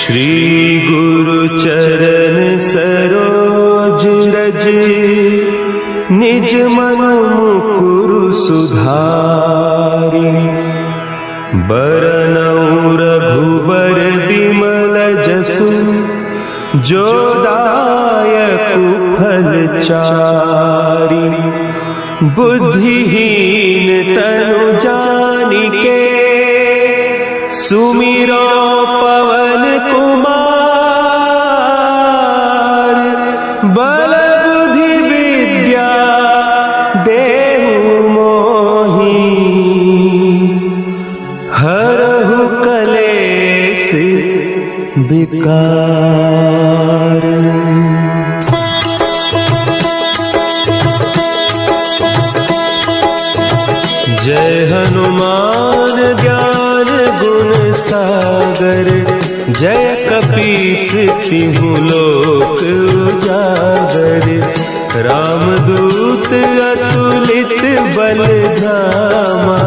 श्री गुरु चरण सरोज रज, निज मन मुकुरु सुधारि। बरनउँ रघुबर बिमल जसु, जो दायकु फल चारि। बुद्धिहीन तनु जानिके, सुमिरो पवन कुमार। बल बुद्धि विद्या देहु मोहि, हरहु कलेस विकार। जय हनुमान ज्ञान गुण सागर, जय कपीस तिहु लोक उजागर। रामदूत अतुलित बल धामा,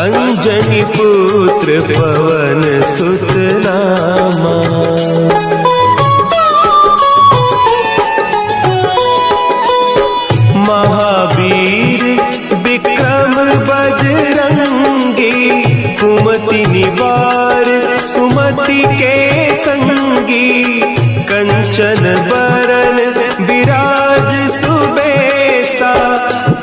अंजनी पुत्र पवन सुत नामा। महावीर विक्रम बजरंगी, कुमति निवार सुमति के संगी। कंचन बरन विराज सुबेसा,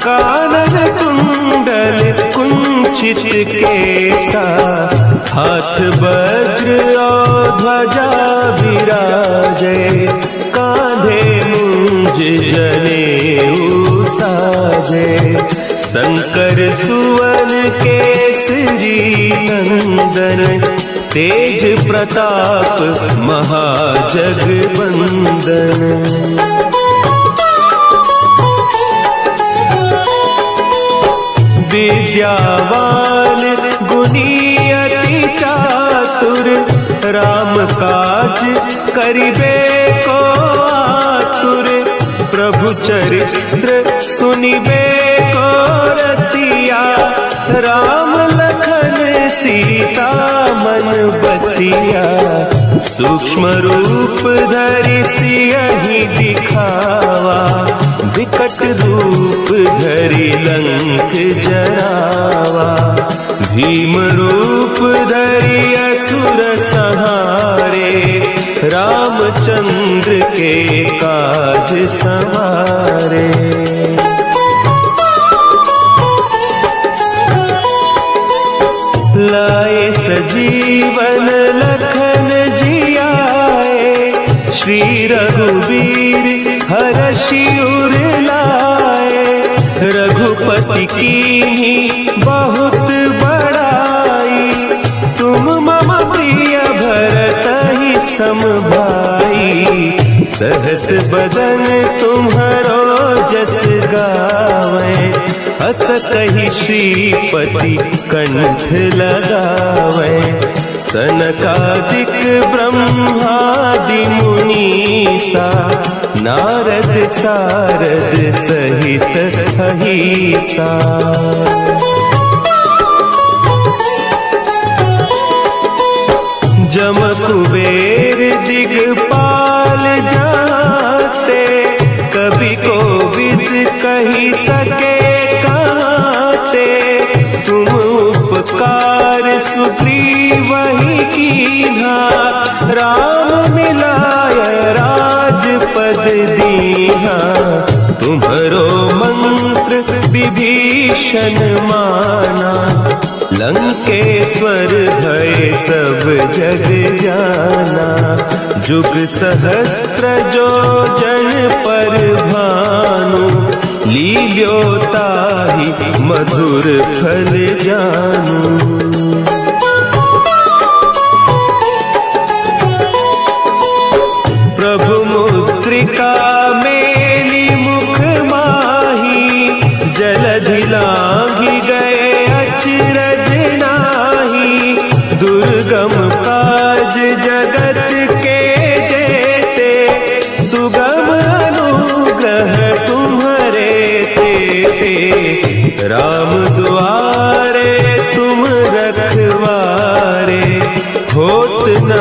कानन कुंडल कुंचित केसा। हाथ वज्र और ध्वजा विराजे, कांधे मूंज जनेऊ साजे। शंकर सुवन केसरी नंदन, तेज प्रताप महाजगवंदन। विद्यावान गुणी अति चातुर, राम काज करिबे को आतुर। प्रभु चरित्र सुनिबे को रसिया, राम लखन सीता मन बसिया। सूक्ष्म रूप धरि सियहि दिखावा, विकट रूप धरि लंक जरावा। भीम रूप धरि असुर संहारे, रामचंद्र के काज सवारे। लाए सजीवन लखन जियाए, श्री रघुवीर हरषि उर लाए। रघुपति कीन्ही बहुत बड़ाई, तुम मम प्रिय भरतहि सम भाई। सहस बदन तुम्हरो जस गावें, हस कहि श्रीपति कंठ लगावें। सनकादिक ब्रह्मादि मुनीसा, नारद सारद सहित अहीसा। जम कुबेर दिगपाल जाते, कवि कोविद कहि सके कहते। तुम उपकार सुग्रीवहि कीन्हा, राम मिलाय राजपद दीन्हा। तुम्हरो मंत्र विभीषण माना, लंकेश्वर भय सब जग जाना। जुग सहस्त्र जो जन पर भानु, लील्योताहि मधुर फल जानू। प्रभु मुद्रिका मेली मुख माही, जलधि लांघि गए अचरज नाही। दुर्गम काज जगत के जेते, सुगम अनुग्रह तुम्हरे तेते। राम दुआरे तुम रखवारे, होत न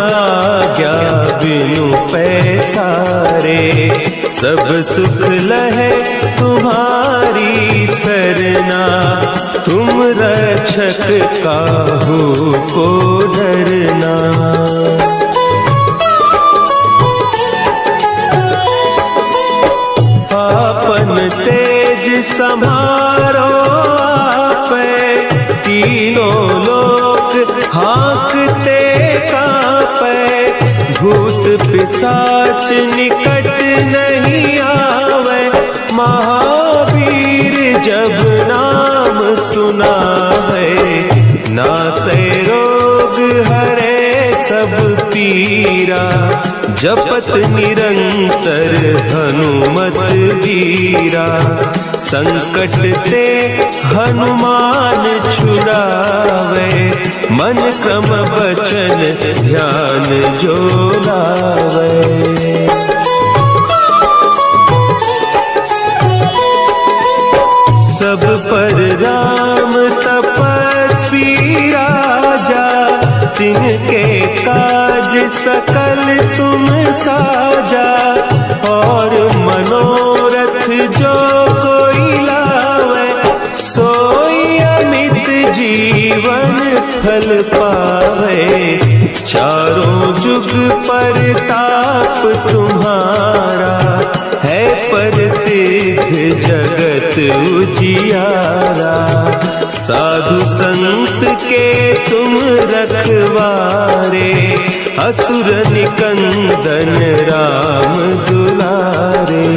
आज्ञा बिनु पैसारे, सब सुख लहे तुम्हारी सरना, तुम रक्षक काहू को डरना। आपन तेज संभारो आपे, तीनों लोक हाँकते कांपे, भूत पिशाच निकट नहीं आवे, महावीर जब नाम सुनावे, नासै रोग हरे सब पीरा, जपत निरंतर हनुमत वीरा, संकट ते हनुमान छुड़ावे, मन क्रम बचन ध्यान जो लावे। सब पर राम तपस्वी राजा, तिनके काज सकल तुम साजा, और मनोरथ जो कोई लावे, सोई अमित जीवन फल पावे, चारों जुग परताप तुम्हारा, है प्रसिद्ध जगत उजियारा, साधु संत के तुम रखवारे, असुर निकंदन राम दुलारे।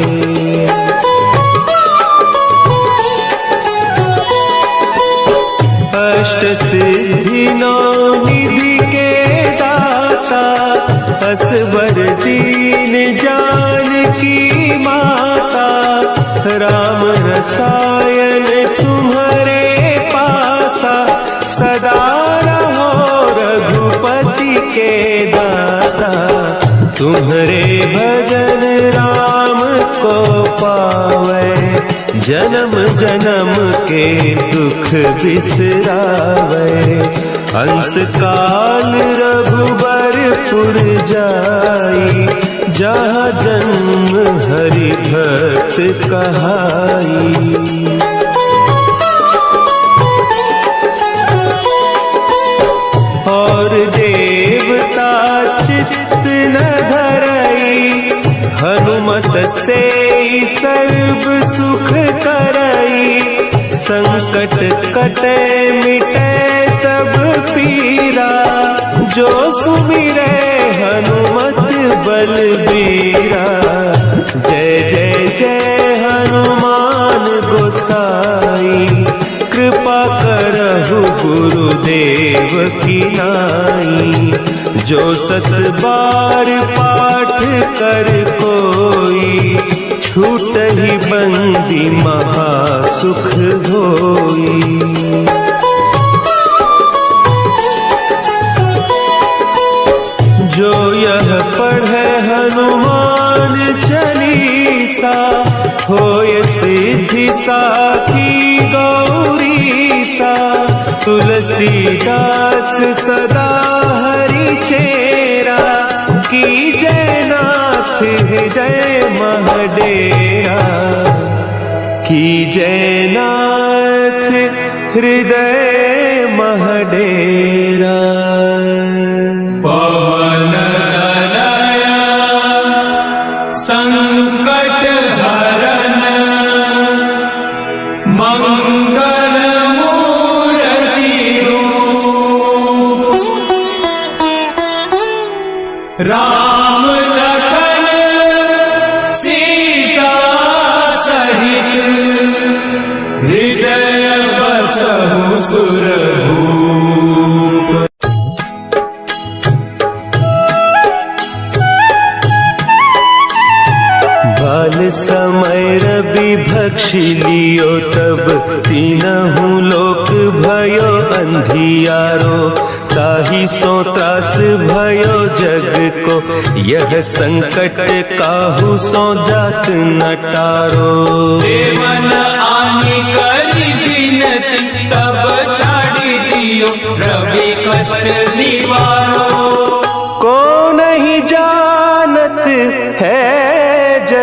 अष्ट सिद्धि नौ निधि के दाता, असवर दीन जानकी माता, राम रसायन तुम्हारे पासा, सदा रहो रघुपति के दासा, तुम्हारे भजन राम को पावे, जन्म जन्म के दुख बिसरावे, अंत काल रघुबरपुर जाई, जहाँ जन्म हरि भक्त कहाई। और देवता चित्त न धरई, हनुमत से सर्व सुख करई, संकट कटे मिटे सब पीरा, जो सुमिरे हनुमत बलबीरा। जय जय जय हनुमान गोसाई, कृपा करहु गुरुदेव की नाई, जो सत बार पाठ कर कोई, छूटहि बंदी महासुख होई। जो यह पढ़े हनुमान चालीसा, होय सिद्धि साखी गौरीसा, तुलसीदास सदा हरि चेरा, की जय नाथ हृदय महडेरा, की जय नाथ हृदय महडेरा। पवन तनया संकट हरन, मंगल मूर्ति रूप, राम लखन सीता सहित, हृदय बसहु सुरभूप। बाल समय रवि भक्षि लियो, तब तीनहु लोक भयो अंधियारो, ताहि सो त्रास भयो जग को, यह संकट काहू सो जात न टारो। देवन आनि करि बिनती, तब छाड़ी दियो रवि कष्ट निवारो। को नहीं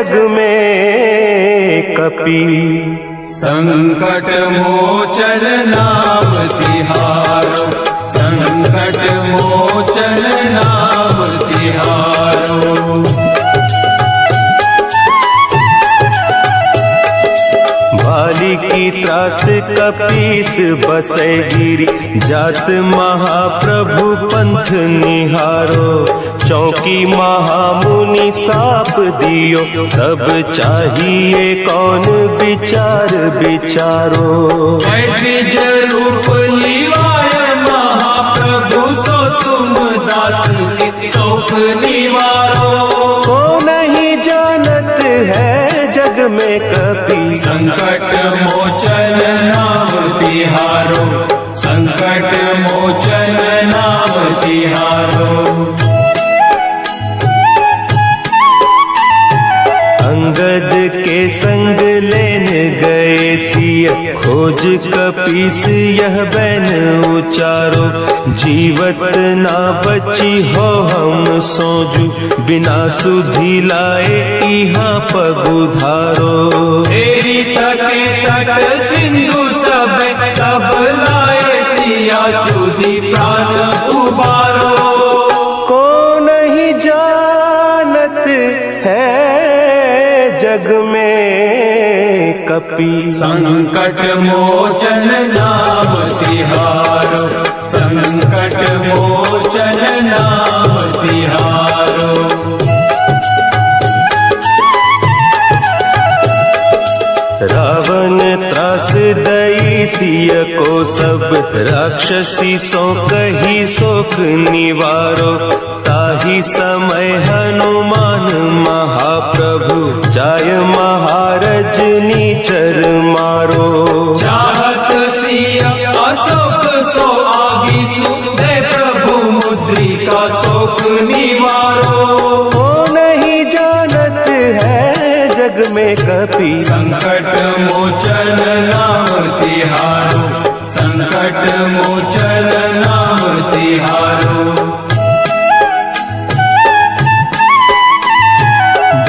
जग में कपि। संकट मोचन नाम तिहारो, संकट मोचन नाम तिहारो। भाली की त्रास कपीस बसै गिरी, जात महाप्रभु पंथ निहारो। चौकी महामुनि साप दियो, तब चाहिए कौन विचार विचारो। द्विज रूप लिवाय महाप्रभु, सो तुम दास के शोक निवारो। को नहीं जानत है जग में कपि, संकट मोचन नाम तिहारो, संकट मोचन नाम तिहारो। अंगद के संग लेन गए सिय, खोज कपीस यह बैन उचारो। जीवत ना बची हो हम सोजू, बिना सुधि लाए इहाँ पगुधारो। तेरी तके तट सिंधु सब, तब लाए सिया सुधि प्राण उबारो। को नहीं जानत है जग में कपि, संकट मोचन नाम तिहारो, संकट मोचन नाम तिहारो। रावण त्रास दई सिय को सब, राक्षसी सो कही शोक निवारो। ताही समय हनुमान महाप्रभु, जाय महारज नीचर मारो। चाहत सिया अशोक सो आगी, सुदे प्रभु मुद्रिका शोक निवारो। को नहीं जानत है जग में कपि, संकट मोचन नाम तिहारो, संकट मोचन नाम तिहारो।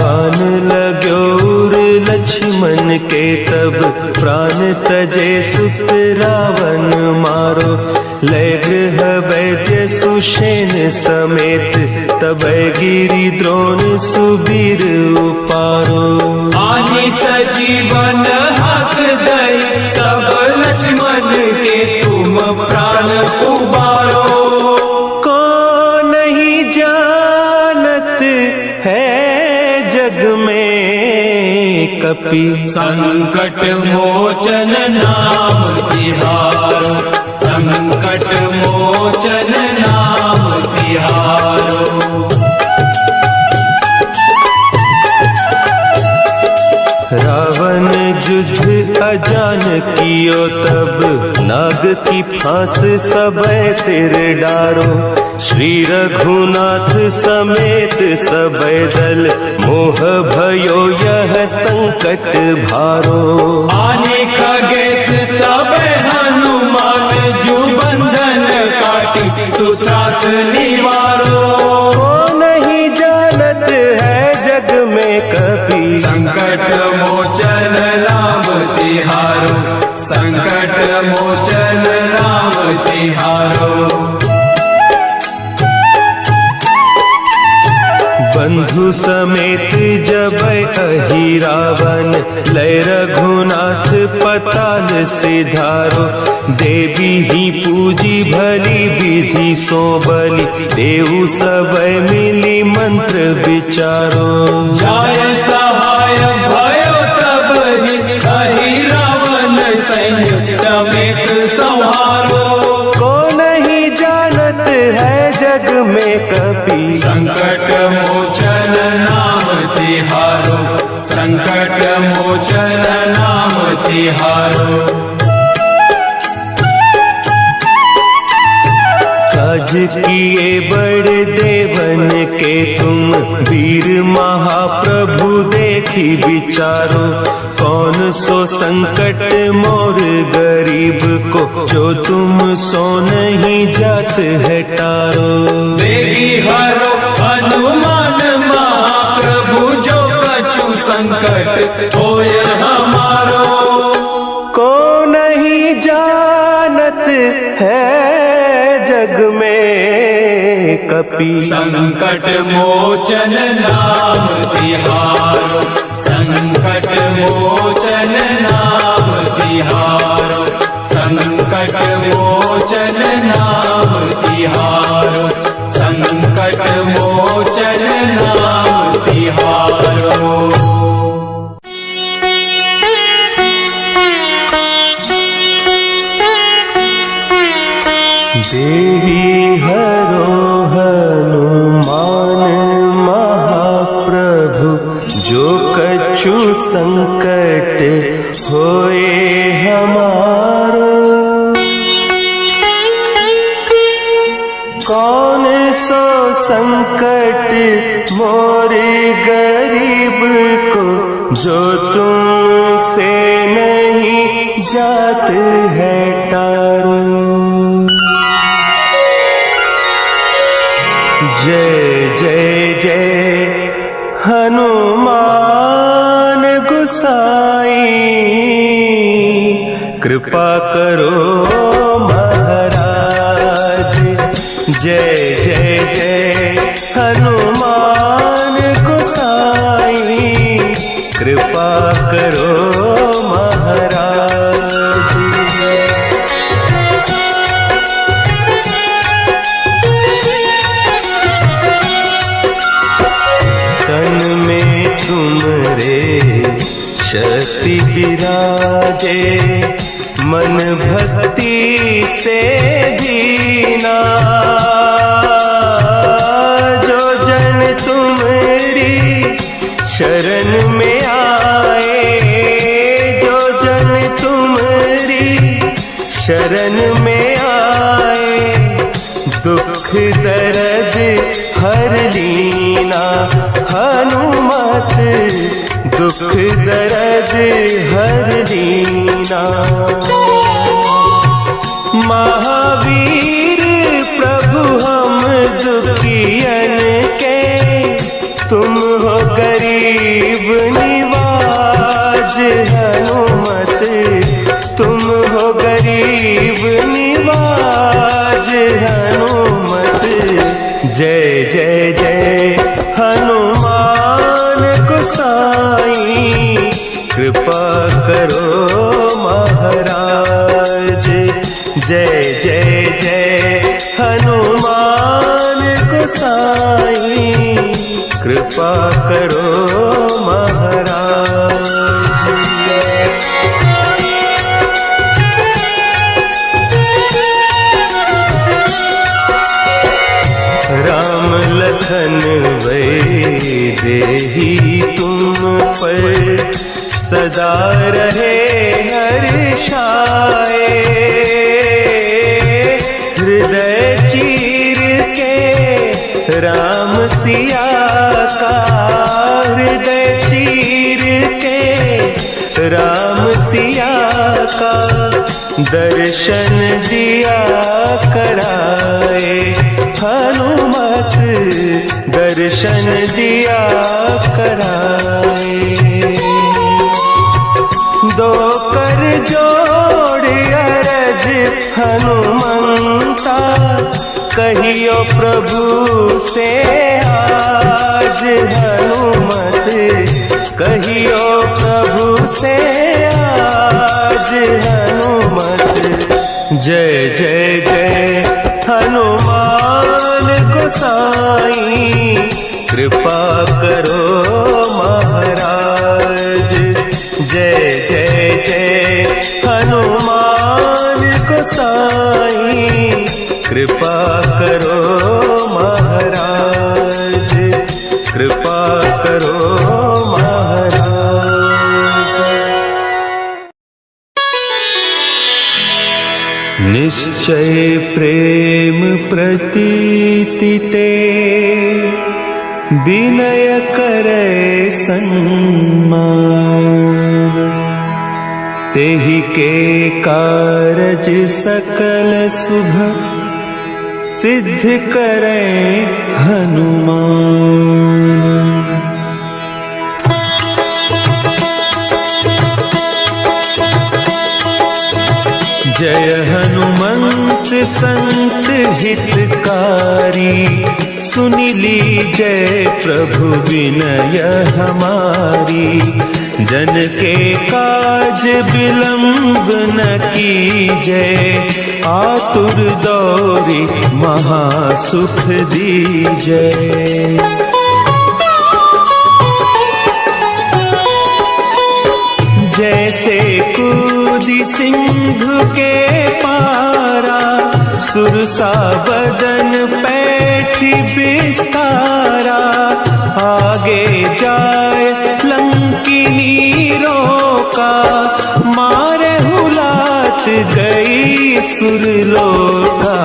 बान लाग्योर लक्ष्मण के तब, प्राण तजे सुत रावण मारो। लय गृह वैद्य सुषेण समेत, तब गिरि द्रोण सुबीर उपारो। आनि सजीवन हक दय, तब लक्ष्मण के तुम प्राण उबारो। को नहीं जानत है जग में कपि, संकट मोचन नाम तिहारो, संकट मोचन नाम तिहारो। रावण युद्ध अजान कियो तब, नाग की फांस सबय सिर डारो। श्री रघुनाथ समेत सबय दल, मोह भयो यह संकट भारो। आने खगेश तब हनुमान, जो बंधन काटी सुत्रास निवारो। को नहीं जानत है जग में कपि, संकट मोचन नाम तिहारो, संकट मोचन नाम तिहारो। बंधु समेत जब अहि रावण, लय रघुनाथ पताल सिधारो। देवी ही पूजी भली विधि सो बलि, देहु सबय मिली मंत्र विचारो। जाय सहाय भयो तब ही, अहि रावण सैन्य समेत संहारो। को नहीं जानत है जग में कपि, संकट मोचन नाम तिहारो, संकट मोचन नाम तिहारो। काज किए बड़े देवन के तुम, वीर महाप्रभु देखी विचारो। कौन सो संकट मोर गरीब को, जो तुम सो नहीं जात है टारो। देगी हरो हनुमान महाप्रभु, जो कछु होय हमारो। को नहीं जानत है जग में कपि, संकट मोचन नाम तिहारो, संकट मोचन नाम तिहारो, संकट मोचन नाम तिहारो, संकट मोचन नाम तिहारो। देहि हरो हनुमान महाप्रभु, जो कछु संकट होए हमारो। कौन सो संकट मोरे गरीब को, जो तुमसे नहीं जात है टारो। जय जय जय हनुमान गोसाई, कृपा करो महाराज। जय जय जय हनुमान गोसाई, कृपा करो महाराज। तन में तुमरे शक्ति विराजे, मन भक्ति से दीना। जो जन तुम्हारी शरण में आए, जो जन तुम्हारी शरण में आए, दुख दर्द हर लीना। हनुमत दुख दर्द हर लीना। महावीर प्रभु हम दुखियन के, तुम हो गरीब निवाज। हनुमत तुम हो गरीब निवाज। हनुमत जय जय जय हनुमान गोसाई, कृपा करो महाराज। जय जय जय हनुमान गोसाई, कृपा करो महाराज। राम लखन वैदेही तुम पर, सदा रहे हर्षाए। हृदय चीर के राम सिया का, हृदय चीर के राम सिया का, दर्शन दिया कराए। हनुमत दर्शन दिया कराए। दो कर जोड़ अरज हनुमंता, कहियो प्रभु से आज। हनुमत कहियो प्रभु से आज। हनुमत जय जय जय हनुमान गोसाई, कृपा करो महाराज। जय जय जय हनुमान गोसाई, कृपा करो महाराज। कृपा करो महाराज। निश्चय प्रेम प्रतीति ते, विनय करे सन्मान। तेहि के कारज सकल शुभ, सिद्ध करे हनुमान। संत हितकारी, सुनि लीजय प्रभु विनय हमारी। जन के काज विलंब न कीजय, आतुर दौरी महासुख दीजय। जैसे कूदी सिंधु के पारा, सुरसा बदन पैठी बिस्तारा। आगे जाए लंकिनी रोका, मारे हुलात गई सुरलोका।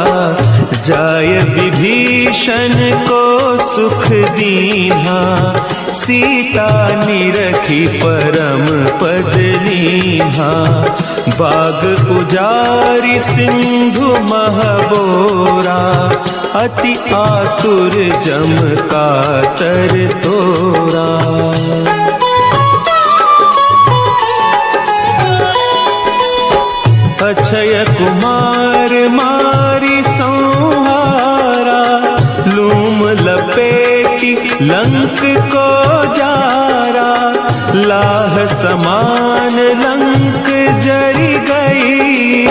जाय विभीषण को सुख दीन्हा, सीता निरखी परम पद लीन्हा। बाग उजारी सिंधु महबोरा, अति आतुर जम कातर तोरा। अक्षय कुमार मारी संहारा, लूम लपेटी लंक को जारा। लाह समान लंक जरी गई,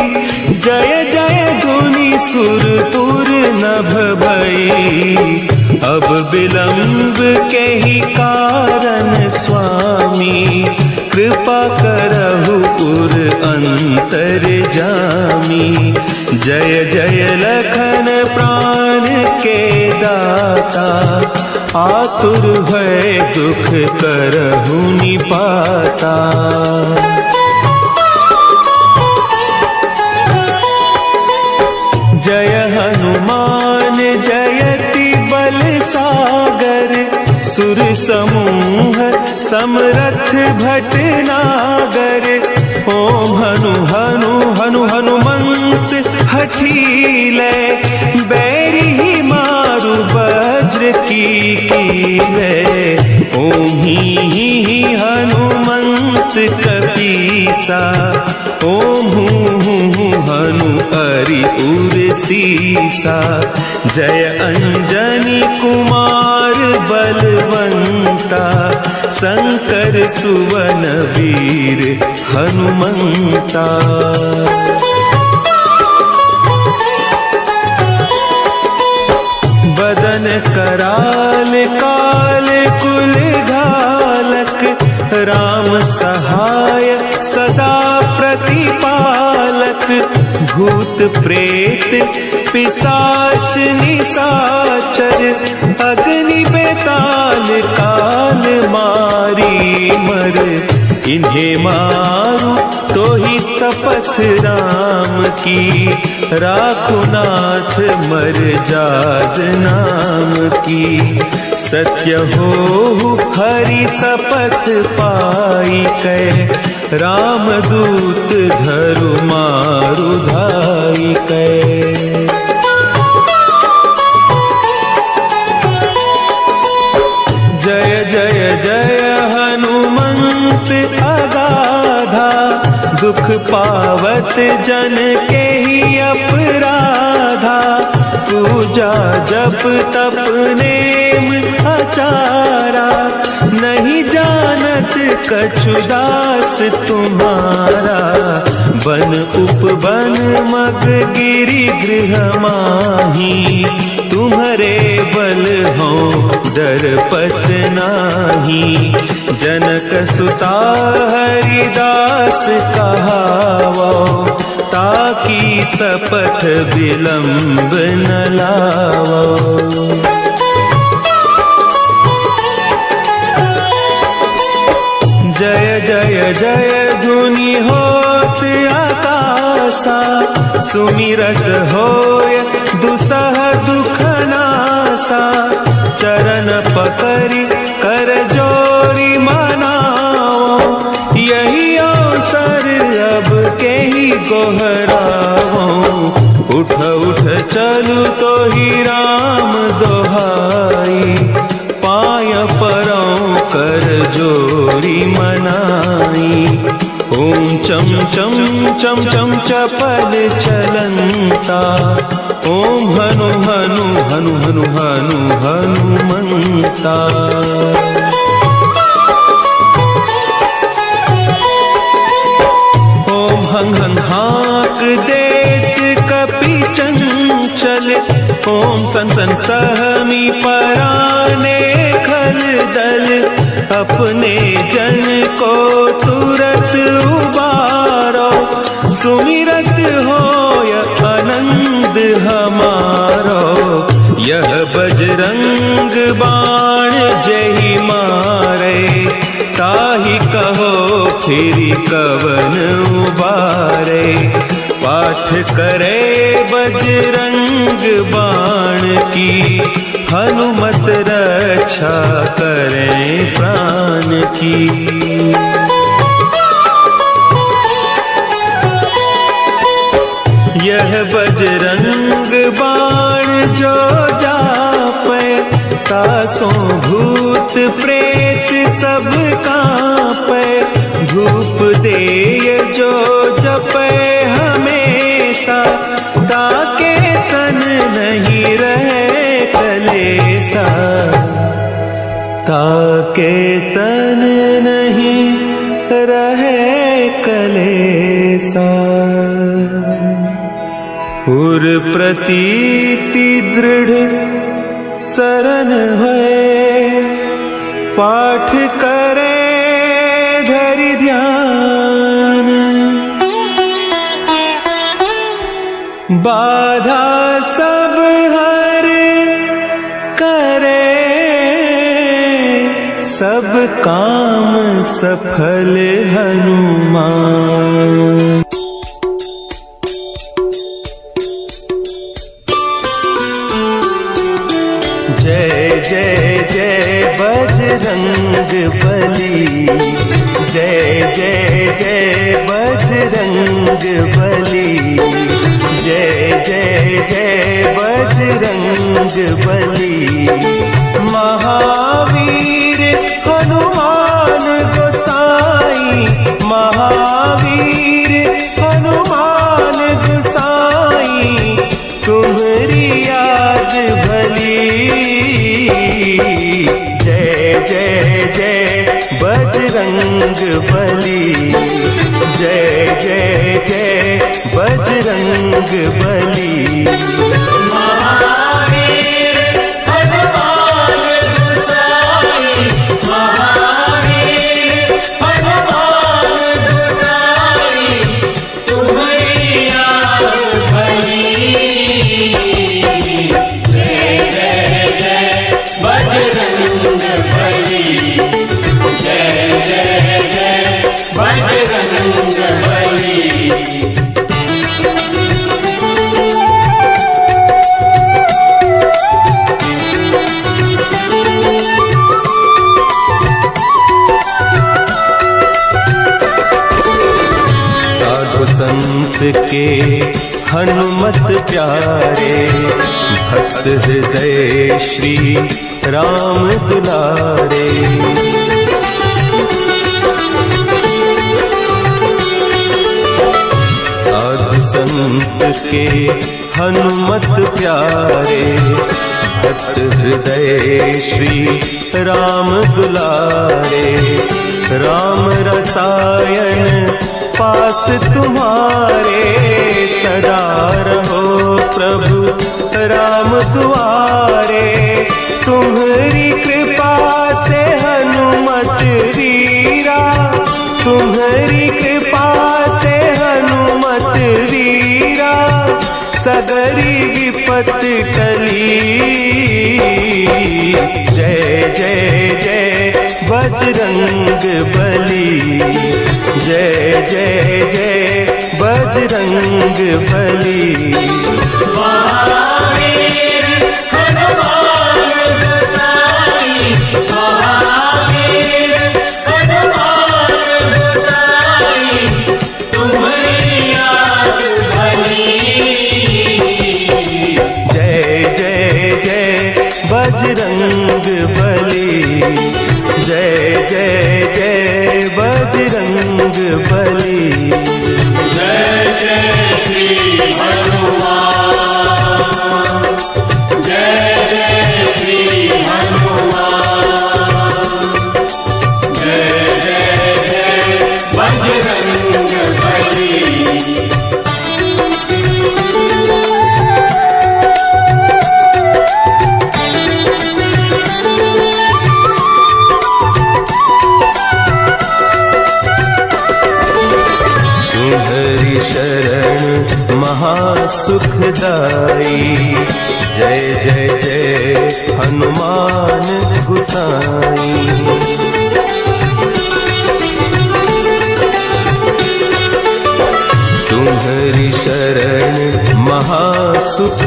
जय जय धुनि सुर तुर नभ भई। अब विलंब के ही कारण स्वामी, कृपा करहु पुर अंतर जामी। जय जय लखन प्राण के दाता, आतुर भय दुख करहु निपाता। जय हनुमान जयति बल सागर, सुर समूह समरथ भटनागर। ओम हनु हनु हनु हनुमंत हठीले, बैरी मारु वज्र की कीले। ओम ही हनुमंत कपीसा, ओम हूँ हनु हरि उर सीसा। जय अंजनी कुमार बलवंता, शंकर सुवन वीर हनुमंता। बदन कराल काल कुल घालक, राम सहाय सदा प्रतिपालक। भूत प्रेत पिशाच निशाचर, अग्नि बेताल काल मारी मर। इन्हें मारू तो ही शपथ राम की, राखो नाथ मर जाद नाम की। सत्य हो हरि शपथ पाई कै, राम दूत धरु मारु धाई कै। जय जय जय हनुमंत अगाधा, दुख पावत जन के ही अपराधा। पूजा जप तप नेम आचारा, नहीं जानत कछु दास तुम्हारा। बन उपवन मग गिरि गृह माही, तुम्हारे बल हो डरपत नाही। जनक सुता हरिदास कहावो, ताकि शपथ विलंब न लावो। जय जय जय धुनि होत आकाशा, सुमिरत होय दुसह दुख नासा। चरण पकड़ि कर जोरी मनाओ, यही अवसर अब के ही गोहराओ। उठ उठ चलू तो ही राम दोहाई, पाय परौ कर जोरी मनाई। ओम चम चम चम चम चपल चलंता, ओम हनु हनु हनु हनु हनु हनुमंता। ओम हंग हंग हाक देत कपि चंचल, ओम सन सन सहमी पराने खल दल, अपने जन को तुरत उबारो, सुमिरत होय आनंद हमारो। यह बजरंग बाण जहि मारे, ताहि कहो फिरि कवन उबारे। पाठ करे बजरंग बाण की, हनुमत रक्षा करें प्राण की। यह बजरंग बाण जो जापै, तासों भूत प्रेत सब कांपै। धूप देय जो जपै हमेशा, ताके तन नहीं रहे कलेसा, ताके तन नहीं रहे कलेसा। उर प्रतीति दृढ़ शरण है, पाठ करे धरि ध्यान। बाधा सब हर करे, सब काम सफल हनुमान। जय जय जय बजरंग बली, जय जय जय बजरंग बली, जय जय जय बजरंग बली। महावीर हनुमान गोसाई, महावीर हनुमान गोसाई, तुम्हारी याद भली। जय जय जय बजरंग बली, जय जय जय बजरंग बली। महावीर हनुमान गोसाई, महावीर हनुमान गोसाई, तुम्हारी याद भली। जय जय जय बजरंग बली, जय जय जय बजरंग बली। साधु संत के हनुमत प्यारे, भक्त हृदय श्री राम दुलारे। साधु संत के हनुमत प्यारे, भक्त हृदय श्री राम दुलारे। राम रसायन पास तुम्हारे, सदा रहो प्रभु राम दुआरे। तुम्हारी कृपा से हनुमत वीरा, तुम्हारी कृपा से हनुमत वीरा, सगरी विपत टली। जय जय जय बजरंग बली, जय जय जय बजरंग बली। महावीर हनुमान गोसाई, महावीर हनुमान गोसाई, तुम्हारी याद भली। जय जय जय बजरंग बली, जय जय जय बजरंग बली। जय जय श्री हनुमान, जय जय श्री हनुमान, जय जय जय बजरंग बली। तुम्हारी शरण महासुखदाई, जय जय जय हनुमान गुसाई। तुम्हारी शरण महासुखदाई,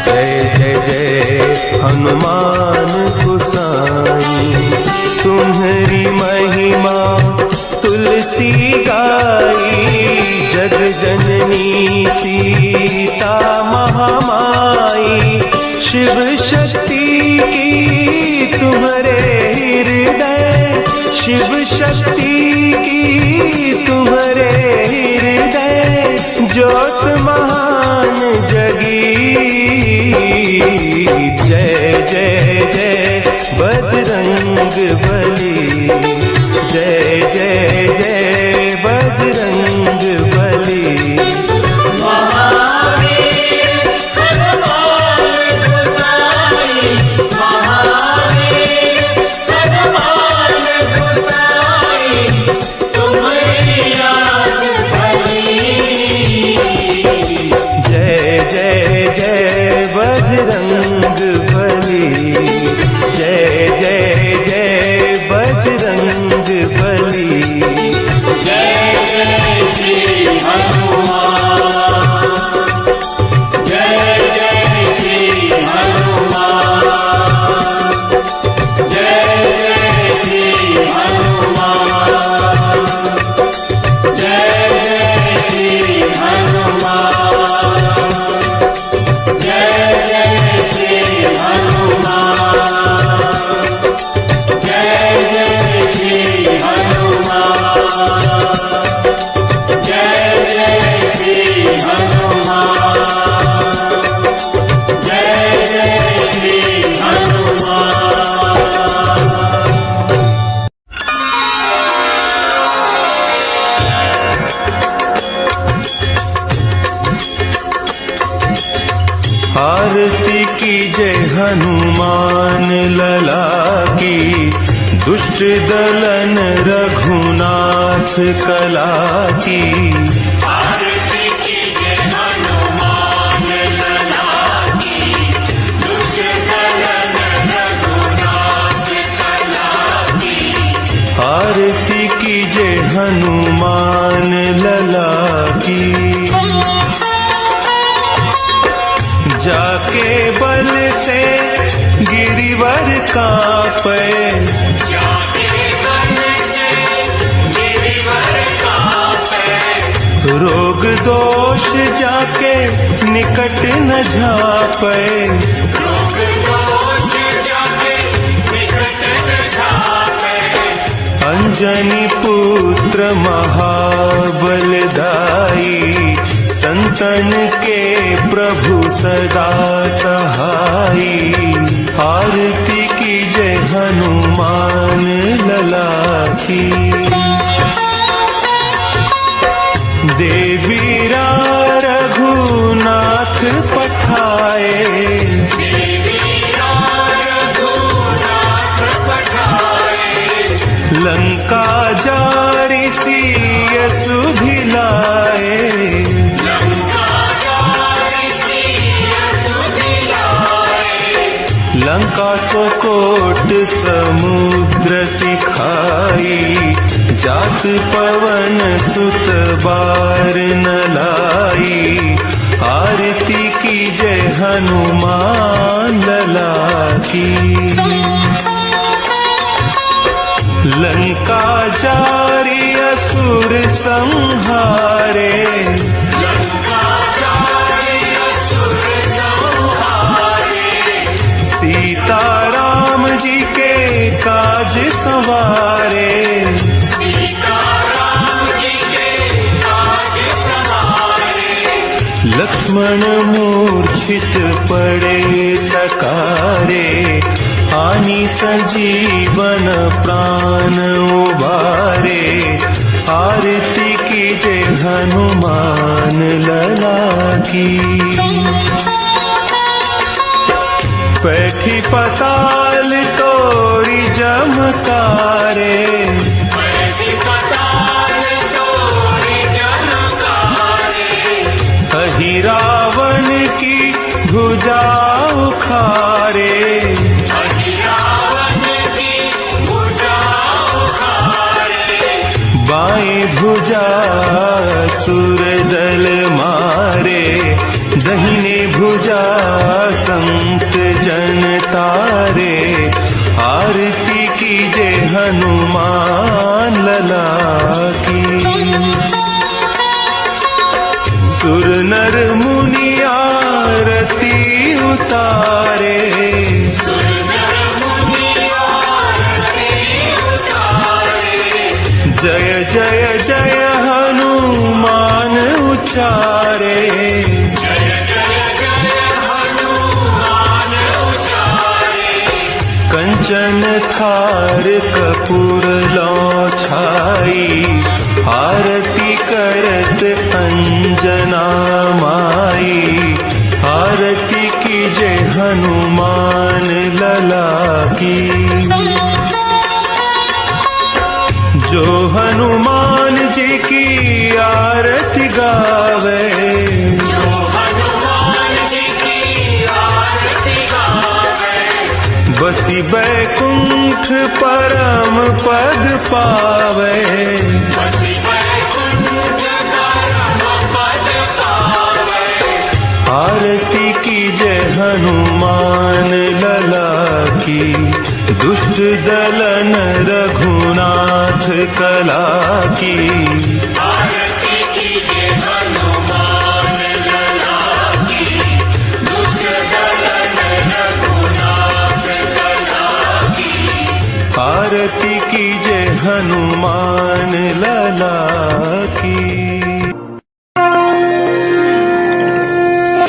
जय जय जय हनुमान गुसाई। तुम्हारी महिमा तुलसी गाई, जग जननी सीता महामाई। शिव शक्ति की तुम्हारे हृदय, शिव शक्ति की तुम्हारे हृदय। ज्योत महान जगी, जय जय जय बजरंग बली। जय जय जय बजरंग बली। महावीर हनुमान गोसाई, महावीर हनुमान गोसाई। तुम्हारी याद भली। जय जय जय बजरंग बली। जय जय जय बजरंग बली। जय जय श्री हनुमान, जय जय श्री हनुमान, जय जय श्री हनुमान, जय जय श्री हनुमान, जय जय श्री हनुमान, जय जय श्री हनुमान, जय जय श्री हनुमान, जय जय श्री हनुमान। आरती की जय हनुमान लला की, दुष्ट दलन रघुनाथ कला की। आरती की जय हनुमान लला की, दुष्ट दलन रघुनाथ कला की। आरती की जय हनुमान लला की। जाके बल से गिरिवर कांपे, जाके बल से गिरिवर कांपे। रोग दोष जाके निकट न झापे। रोग दोष जाके निकट न झापे। अंजनी पुत्र महाबलदाई, संतन के प्रभु सदा सहाई। आरती की जय हनुमान लला की। देवीरा रघुनाथ पठाए, लंका जारी सिय सुधिलाए। लंका सोकोट समुद्र सिखाई, जात पवन सुत बार न लाई। आरती की जय हनुमान लला की। लंका जारी असुर संहारे, सीता राम जी के काज संवारे। लक्ष्मण मूर्छित पड़े सकारे, आनी संजीवन प्राण उबारे। आरती कीजे हनुमान लला की। बैठी पताल तोड़ी जमकारे, बैठी पताल तोड़ी जनकारे। कही रावण की भुजा उखारे। कही रावण की भुजा उखारे। बाएं भुजा सुरदल मारे, दहिने भुजा संत जन तारे। आरती कीजे हनुमान लला की। सुर नर मुनि आरती उतारे, सुर नर मुनि आरती उतारे। जय जय जय हनुमान उचारे। जय जय जय हनुमान उचारे। कंचन थार कपूर लौ छाई, आरती करत अंजना माई। आरती कीजे हनुमान लला की। जो हनुमान जी की आरती गावे, जो हनुमान जी की आरती गावे। बसी बैकुंठ परम पद पावे। बसी बैकुंठ परम पद पावे। आरती कीजे हनुमान लला की। दुष्ट दलन रघुनाथ कला की। आरती कीजे हनुमान लला की। दुष्ट दलन रघुनाथ कला की। आरती कीजे हनुमान लला की।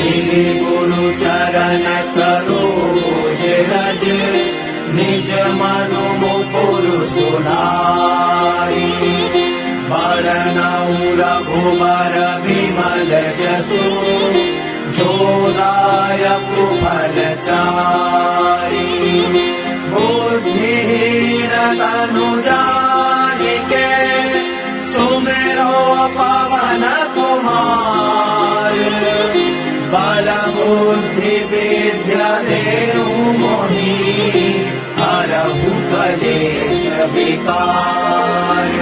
श्री गुरु चरण सरोज रज, निज मनु मुकुर सुनाई। बरनउँ रघुबर बिमल जसु, जो दायक फल चारि। बुद्धिहीन तनु जानिके, सुमिरो पवन कुमार। बल बुद्धि विद्या देहु मोहि, हरहु कलेश विकार।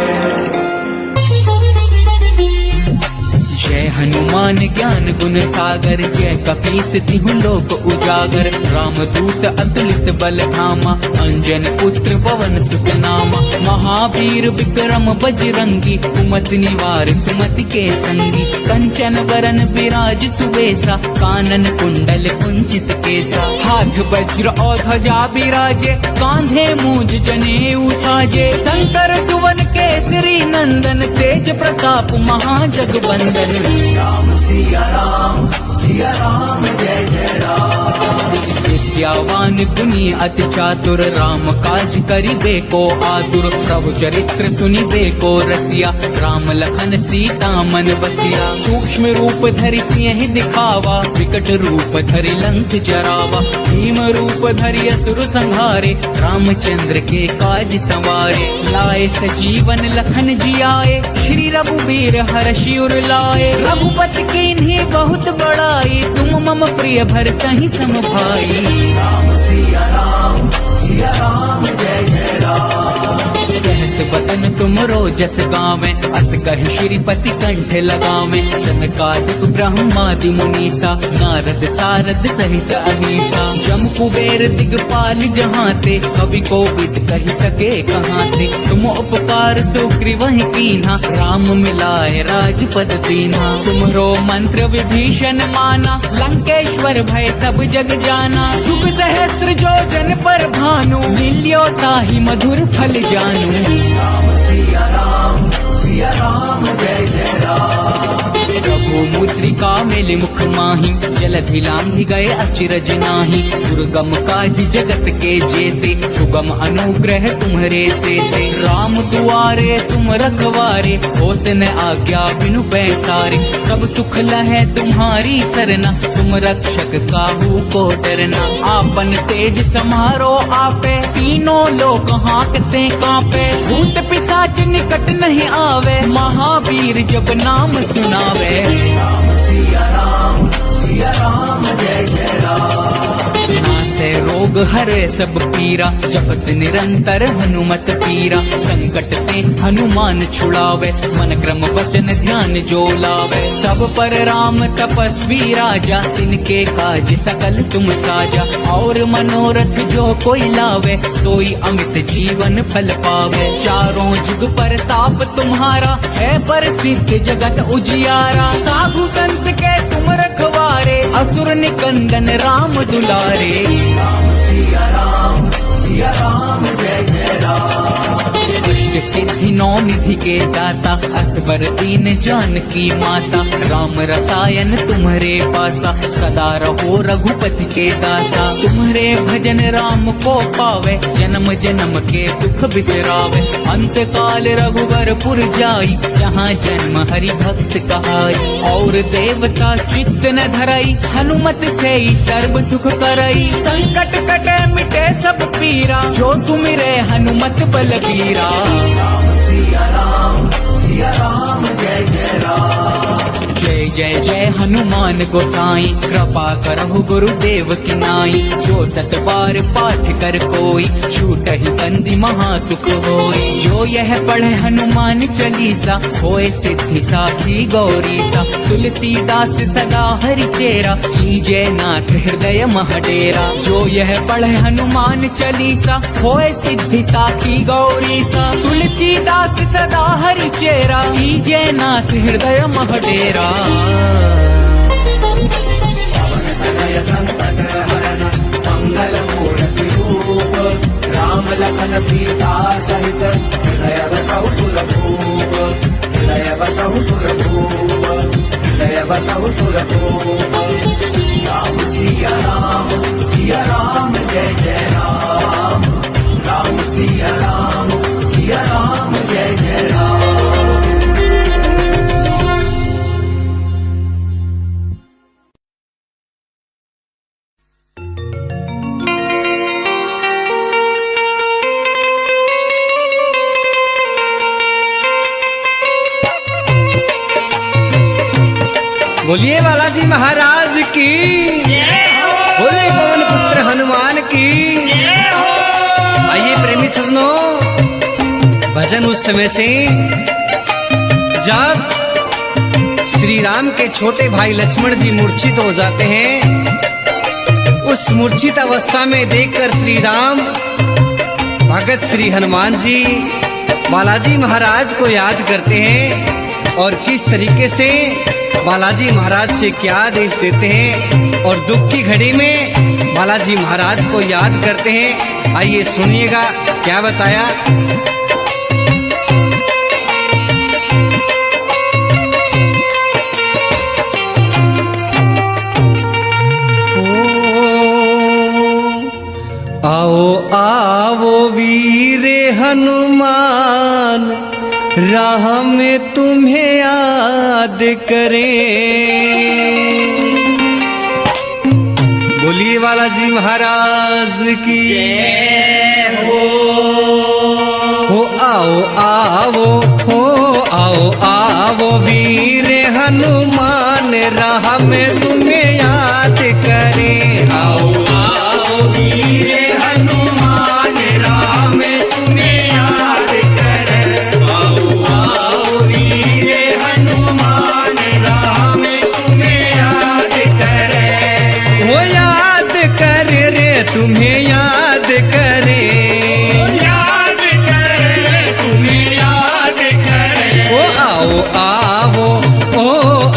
जय हनुमान ज्ञान गुण सागर, जय कपीस तिहु लोक उजागर। रामदूत अतुलित बल धामा, अंजन पुत्र पवन सुत नामा। महावीर विक्रम बजरंगी, कुमति निवार सुमति के संगी। कंचन बरन विराज सुबेसा, कानन कुंडल कुंचित केसा। हाथ वज्र और ध्वजा विराजे, कांधे मूंज जनेऊ साजे। शंकर सुवन केसरी नंदन, तेज प्रताप महाजगवंदन। राम सिया राम जय जय राम। विद्यावान गुणी अति चातुर, राम काज करिबे को आतुर। प्रभु चरित्र सुनिबे को रसिया, राम लखन सीता मन बसिया। सूक्ष्म रूप धरि सिंह दिखावा, विकट रूप धरि लंक जरावा। भीम रूप धरि असुर संहारे, रामचंद्र के काज संवारे। लाए सजीवन लखन जियाए, श्री रघुवीर हर्षि उर लाए। रघुपति कीन्ही बहुत बड़ाई, तुम मम प्रिय भरतहि सम भाई। राम सिया राम जय जय राम। सहस बदन तुमरो जस गावे, अस कहि श्रीपति कंठ लगावे। सनकादिक ब्रह्मादि मुनीसा, नारद सारद सहित अहीसा। जम कुबेर दिगपाल जहाते, कवि कोविद कहि सके कहाते। तुम उपकार सुग्रीवहि कीन्हा, राम मिलाए राजपद दीन्हा। तुमरो मंत्र विभीषण माना, लंकेश्वर भय सब जग जाना। शुभ सहस्त्र जो जन पर भानु, मिलियो ताहि मधुर फल जानू। राम सिया राम जय जय राम। प्रभु मुद्रिका मेलि मुख माही, जलधि लांघि गए अचिरज नाही। दुर्गम काज जगत के जेते, सुगम अनुग्रह तुम्हरे तेते। राम दुआरे तुम रखवारे, होत न आज्ञा बिनु पैसारे। सब सुख लहै तुम्हारी सरना, तुम रक्षक काहू को डरना। आपन तेज समारो आपे, तीनों लोक हाँकते कांपे। भूत पिशाच निकट नहीं आवे, महावीर जब नाम सुनावे। सिया राम जय जय राम। नासे रोग हरे सब पीरा, जपत निरंतर हनुमत पीरा। संकट ते हनुमान छुड़ावे, मन क्रम वचन ध्यान जो लावे। सब पर राम तपस्वी राजा, तिनके काज सकल तुम साजा। और मनोरथ जो कोई लावे, सोई अमित जीवन फल पावे। चारों जुग पर ताप तुम्हारा, है प्रसिद्ध जगत उजियारा। साधु संत के तुम रखवारे, असुर निकंदन राम दुलारे। सिया राम जय जय राम। अष्ट सिद्धि नौ निधि के दाता, असबर दीन जानकी माता। राम रसायन तुम्हारे पासा, सदा रहो रघुपति के दासा। तुम्हारे भजन राम को पावे, जन्म जन्म के दुख बिसरावे। अंत काल रघुवरपुर जाई, जहाँ जन्म हरि भक्त कहाई। और देवता चित्त न धरई, हनुमत से ही सर्व सुख करई। संकट कटे मिटे सब पीरा, जो सुमिरे हनुमत बलबीरा। सिया राम जय जय राम। जय जय जय हनुमान गोसाई, कृपा करहु गुरुदेव की नाई। जो सत बार पाठ कर कोई, छूटहि बंदी महासुख होई। जो यह पढ़े हनुमान चालीसा, होए सिद्धि साखी गौरीसा। तुलसीदास सदा हरि चेरा, कीजय नाथ हृदय महडेरा। जो यह पढ़े हनुमान चालीसा, होए सिद्धि साखी गौरीसा। तुलसीदास सदा हरि चेरा, कीजय नाथ हृदय महडेरा। संकट हरण मंगल मूर्ति रूप, राम लखन सीता सहित हृदय बसहु सुरभूप। हृदय बसहु सुरभूप, हृदय बसहु सुरभूप। सिया राम जय जय राम। राम सिया राम जय जय राम। बोलिए बालाजी महाराज की, बोले पवन पुत्र हनुमान की। आइए प्रेमी सजनों, भजन उस समय से जब श्री राम के छोटे भाई लक्ष्मण जी मूर्छित हो जाते हैं। उस मूर्छित अवस्था में देखकर श्री राम भगत श्री हनुमान जी बालाजी महाराज को याद करते हैं और किस तरीके से बालाजी महाराज से क्या आदेश देते हैं और दुख की घड़ी में बालाजी महाराज को याद करते हैं। आइए सुनिएगा क्या बताया। आओ आओ वीर हनुमान, राह में तुम्हें याद करें। बोलिए बालाजी महाराज की जय हो। आओ आओ हो, आओ आओ वीर हनुमान, राह में तुम्हें याद करें। आओ आओ वीर हनुमान, राह में तुम्हें याद करें। आओ आओ वीर हनुमान, राह में तुम्हें याद करें। वो याद कर रे तुम्हें याद करे, याद करे तुम्हें याद करे। ओ आओ आओ, ओ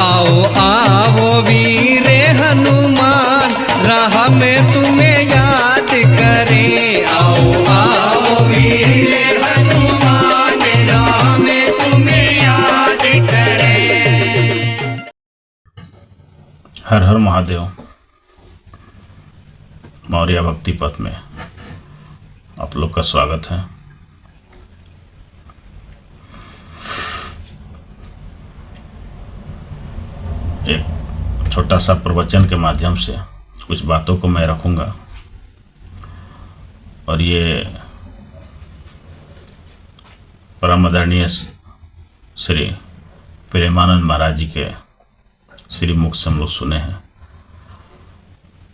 आओ आओ वीर हनुमान, राह में तुम्हें याद करे। आओ आओ वीर हर महादेव। मौर्य भक्ति पथ में आप लोग का स्वागत है। एक छोटा सा प्रवचन के माध्यम से कुछ बातों को मैं रखूंगा और ये परम आदरणीय श्री प्रेमानंद महाराज जी के श्री मुख से हम लोग सुने हैं,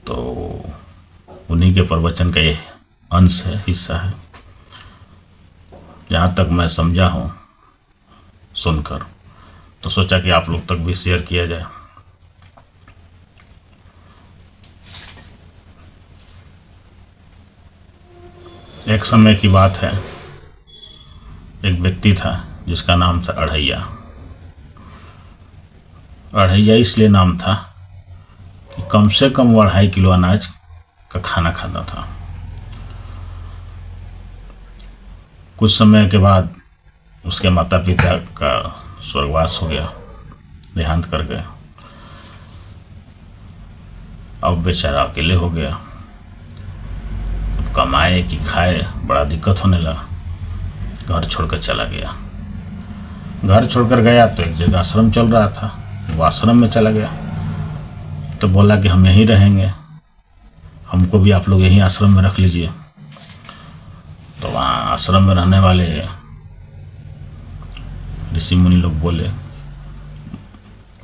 तो उन्हीं के प्रवचन का ये अंश है, हिस्सा है। जहाँ तक मैं समझा हूँ सुनकर, तो सोचा कि आप लोग तक भी शेयर किया जाए। एक समय की बात है, एक व्यक्ति था जिसका नाम था अढ़ैया। अढ़ैया इसलिए नाम था कि कम से कम वो 2.5 किलो अनाज का खाना खाता था। कुछ समय के बाद उसके माता पिता का स्वर्गवास हो गया, देहांत कर गए। अब बेचारा अकेले हो गया। अब कमाए कि खाए बड़ा दिक्कत होने लगा। घर छोड़कर चला गया। घर छोड़कर गया तो एक जगह आश्रम चल रहा था, वो आश्रम में चला गया। तो बोला कि हम यहीं रहेंगे, हमको भी आप लोग यहीं आश्रम में रख लीजिए। तो वहाँ आश्रम में रहने वाले ऋषि मुनि लोग बोले,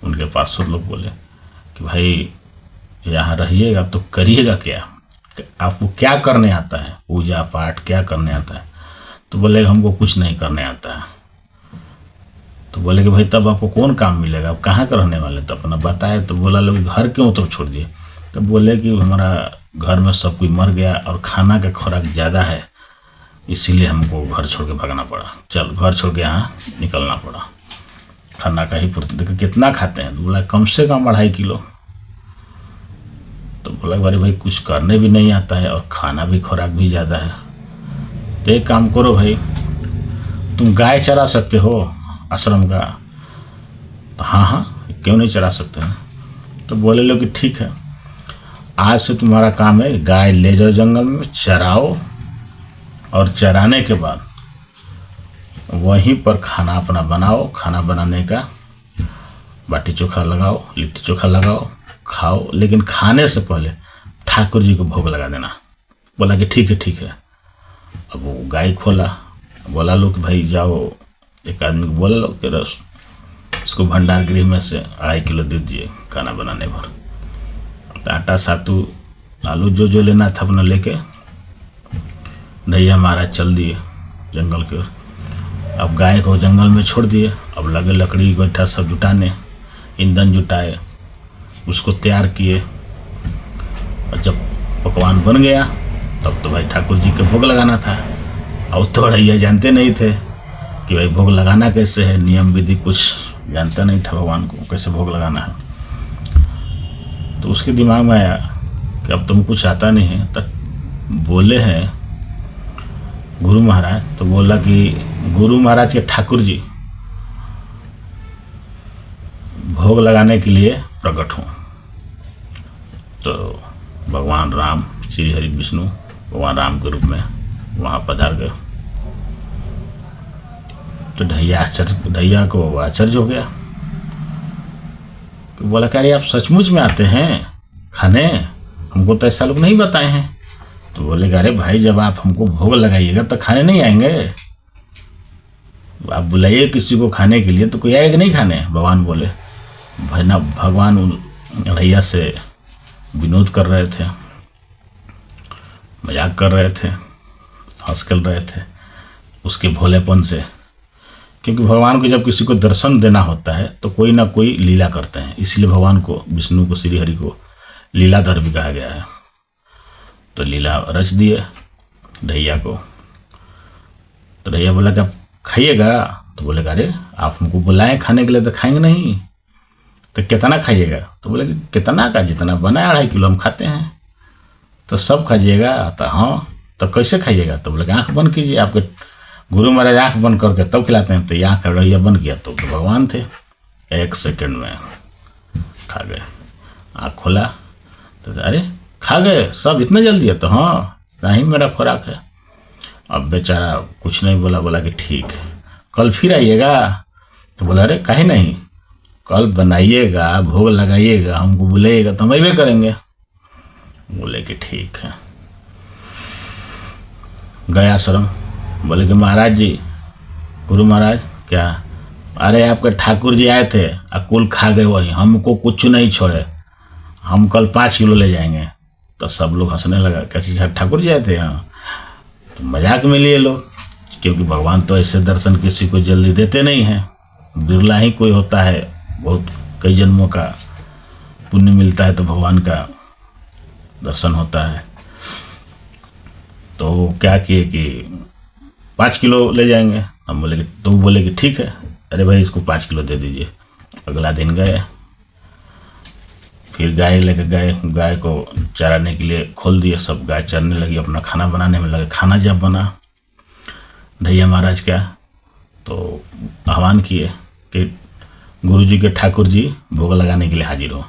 उनके पार्षद लोग बोले कि भाई यहाँ रहिएगा तो करिएगा क्या, आपको क्या करने आता है, पूजा पाठ क्या करने आता है। तो बोले हमको कुछ नहीं करने आता है। तो बोले कि भाई तब आपको कौन काम मिलेगा, आप कहाँ का रहने वाले, तो अपना बताए। तो बोला लोग घर क्यों तो छोड़ दिए। तो बोले कि हमारा घर में सब कोई मर गया और खाना का खुराक ज़्यादा है, इसीलिए हमको घर छोड़ के भागना पड़ा। चल घर छोड़ के यहाँ निकलना पड़ा, खाना का ही पूर्ति। देखो कितना खाते हैं। तो बोला कम से कम 2.5 किलो। तो बोला भाई कुछ करने भी नहीं आता है और खाना भी खुराक भी ज़्यादा है। तो एक काम करो भाई, तुम गाय चरा सकते हो आश्रम का। तो हाँ क्यों नहीं चरा सकते हैं। तो बोले लोग कि ठीक है, आज से तुम्हारा काम है गाय ले जाओ जंगल में, चराओ, और चराने के बाद वहीं पर खाना अपना बनाओ। खाना बनाने का बाटी चोखा लगाओ, लिट्टी चोखा लगाओ, खाओ, लेकिन खाने से पहले ठाकुर जी को भोग लगा देना। बोला कि ठीक है ठीक है। अब वो गाय खोला, बोला लो कि भाई जाओ, एक आदमी को बोला लो कि रस इसको भंडार गृह में से 2.5 किलो दे दीजिए खाना बनाने भर। तो आटा सातू आलू जो जो लेना था अपना लेके ढैया महाराज चल दिए जंगल की ओर। अब गाय को जंगल में छोड़ दिए। अब लगे लकड़ी गोइठा सब जुटाने, ईंधन जुटाए, उसको तैयार किए। और जब पकवान बन गया तब तो भाई ठाकुर जी के भोग लगाना था। अब तो ढैया जानते नहीं थे कि भाई भोग लगाना कैसे है, नियम विधि कुछ जानता नहीं था, भगवान को कैसे भोग लगाना है। तो उसके दिमाग में आया कि अब तुम कुछ आता नहीं है। तब बोले हैं गुरु महाराज। तो बोला कि गुरु महाराज के ठाकुर जी भोग लगाने के लिए प्रकट हों। तो भगवान राम, श्री हरि विष्णु भगवान राम के रूप में वहाँ पधार गए। तो ढैया को आश्चर्य हो गया। तो बोला कि अरे आप सचमुच में आते हैं खाने, हमको तो ऐसा लोग नहीं बताए हैं। तो बोले अरे भाई जब आप हमको भोग लगाइएगा तो खाने नहीं आएंगे, आप बुलाइए किसी को खाने के लिए तो कोई आएगा नहीं खाने। भगवान बोले भाई ना, भगवान ढैया से विनोद कर रहे थे, मजाक कर रहे थे, हंस खेल रहे थे उसके भोलेपन से। क्योंकि भगवान को जब किसी को दर्शन देना होता है तो कोई ना कोई लीला करते हैं, इसलिए भगवान को, विष्णु को, श्री हरि को लीलाधर भी कहा गया है। तो लीला रच दिए ढैया को। तो ढैया बोला कि आप खाइएगा। तो बोले अरे आप हमको बुलाएं खाने के लिए तो खाएंगे नहीं, तो कितना खाइएगा। तो बोले कि कितना का, जितना बना 2.5 किलो हम खाते हैं। तो सब खाइएगा। तो हाँ तो कैसे खाइएगा। तो बोले आँख बंद कीजिए, आपके गुरु महाराज आँख बंद करके तब खिलाते हैं। तो ये आँख ढैया बंद किया तो भगवान थे, 1 सेकंड में खा गए। आँख खोला तो अरे खा गए सब इतना जल्दी है? तो हाँ नहीं मेरा खुराक है। अब बेचारा कुछ नहीं बोला, बोला कि ठीक है कल फिर आइएगा। तो बोला अरे काहे नहीं, कल बनाइएगा, भोग लगाइएगा, हमको बुलाइएगा तो हम अबे करेंगे। बोले कि ठीक है। गए आश्रम, बोले कि महाराज जी, गुरु महाराज क्या? अरे आपके ठाकुर जी आए थे कुल खा गए वही, हमको कुछ नहीं छोड़े, हम कल 5 किलो ले जाएंगे। तो सब लोग हंसने लगा, कैसे सर ठाकुर जी आए थे यहाँ? तो मजाक में लिए लोग, क्योंकि भगवान तो ऐसे दर्शन किसी को जल्दी देते नहीं हैं, बिरला ही कोई होता है, बहुत कई जन्मों का पुण्य मिलता है तो भगवान का दर्शन होता है। तो क्या किए कि 5 किलो ले जाएंगे। हम बोले कि तो बोले कि ठीक है, अरे भाई इसको 5 किलो दे दीजिए। अगला दिन गए, फिर गाय लेके गए, गाय को चराने के लिए खोल दिए, सब गाय चरने लगी, अपना खाना बनाने में लगे। खाना जब बना, ढैया महाराज क्या तो आह्वान किए कि गुरु जी के ठाकुर जी भोग लगाने के लिए हाजिर हो।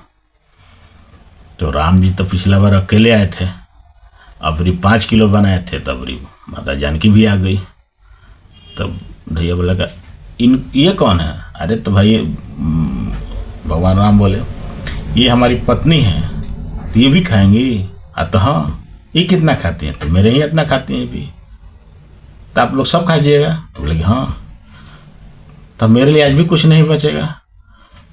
तो राम जी तो पिछला बार अकेले आए थे, अबरी 5 किलो बनाए थे, तब माता जानकी भी आ गई। तब भैया बोला कि ये कौन है? अरे तो भाई भगवान राम बोले ये हमारी पत्नी है, तो ये भी खाएंगी? तो हाँ, ये कितना खाती हैं? तो मेरे ही इतना खाती हैं भी, तो आप लोग सब खाइएगा? तो बोले कि हाँ। तब मेरे लिए आज भी कुछ नहीं बचेगा।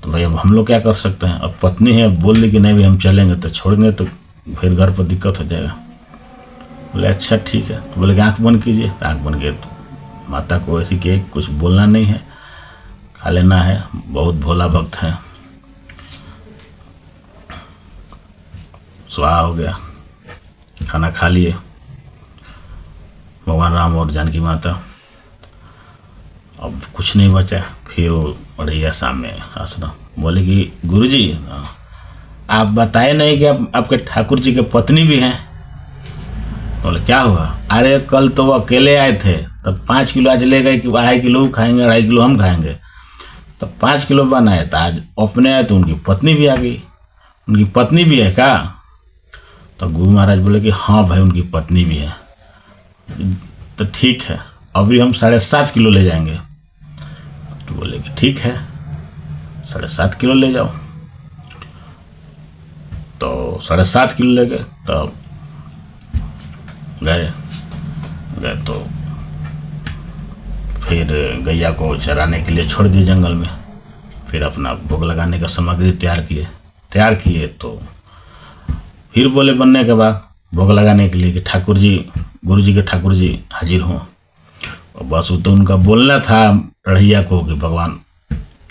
तो भाई अब हम लोग क्या कर सकते हैं? अब पत्नी है, बोल दी कि नहीं भी हम चलेंगे, तो छोड़ेंगे तो फिर घर पर दिक्कत हो जाएगा। बोले अच्छा ठीक है। तो बोले कि आँख बंद कीजिए। तो आँख बंद किए, तो माता को ऐसी कि कुछ बोलना नहीं है, खा लेना है, बहुत भोला भक्त है। स्वाहा हो गया, खाना खा लिए भगवान राम और जानकी माता। अब कुछ नहीं बचा, फिर वो बढ़िया सामने आश्रम। बोले कि गुरुजी आप बताए नहीं कि आपके ठाकुर जी के पत्नी भी हैं? बोले क्या हुआ? अरे कल तो वो अकेले आए थे, तब 5 किलो आज ले गए कि 2.5 किलो खाएंगे, 2.5 किलो हम खाएंगे। तब 5 किलो बनाए, तो आज अपने आए तो उनकी पत्नी भी आ गई। उनकी पत्नी भी है क्या? तो गुरु महाराज बोले कि हाँ भाई उनकी पत्नी भी है। तो ठीक है, अभी हम 7.5 किलो ले जाएंगे। तो बोले कि ठीक है 7.5 किलो ले जाओ। तो 7.5 किलो ले गए। तो गए तो फिर गैया को चराने के लिए छोड़ दिए जंगल में। फिर अपना भोग लगाने का सामग्री तैयार किए। तो फिर बोले बनने के बाद भोग लगाने के लिए कि ठाकुर जी, गुरु जी के ठाकुर जी हाजिर हों। और बस वो तो उनका बोलना था रढ़ैया को कि भगवान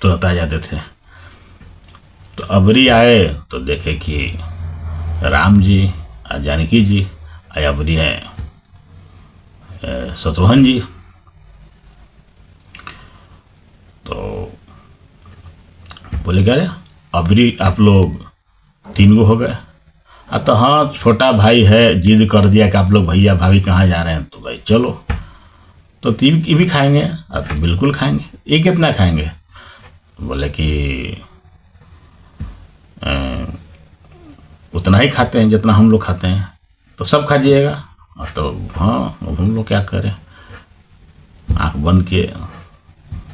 तुरंत आ जाते थे। तो अबरी आए तो देखे कि राम जी और जानकी जी, अबरी है शत्रुघ्न जी। तो बोले क्या रे अबरी आप लोग 3 गो हो गए? तो हाँ छोटा भाई है, जिद कर दिया कि आप लोग भैया भाभी कहाँ जा रहे हैं, तो भाई चलो। तो 3 की भी खाएंगे? तो बिल्कुल खाएंगे। ये कितना खाएंगे? बोले कि उतना ही खाते हैं जितना हम लोग खाते हैं, तो सब खा जाइएगा। तो हाँ हम लोग क्या करें, आँख बंद किए,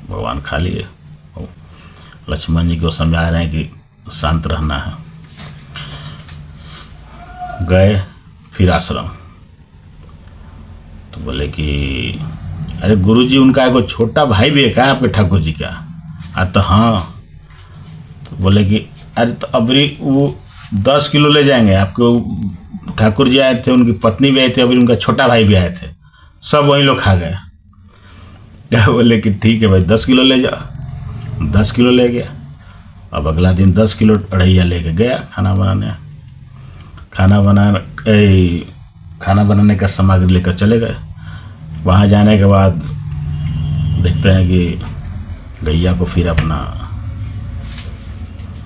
भगवान खा लिए। लक्ष्मण जी को समझा रहे हैं कि शांत रहना है। गए फिर आश्रम। तो बोले कि अरे गुरुजी उनका एगो छोटा भाई भी है क्या आपके ठाकुर जी का? तो हाँ। तो बोले कि अरे तो अबरी वो 10 किलो ले जाएंगे, आपके ठाकुर जी आए थे, उनकी पत्नी भी आई थी, अबरी उनका छोटा भाई भी आए थे, सब वहीं लोग खा गए। क्या? बोले कि ठीक है भाई 10 किलो ले जाओ। 10 किलो ले गया। अब अगला दिन 10 किलो अढ़ैया लेके गया खाना बनाने का सामग्री लेकर चले गए। वहाँ जाने के बाद देखते हैं कि गैया को फिर अपना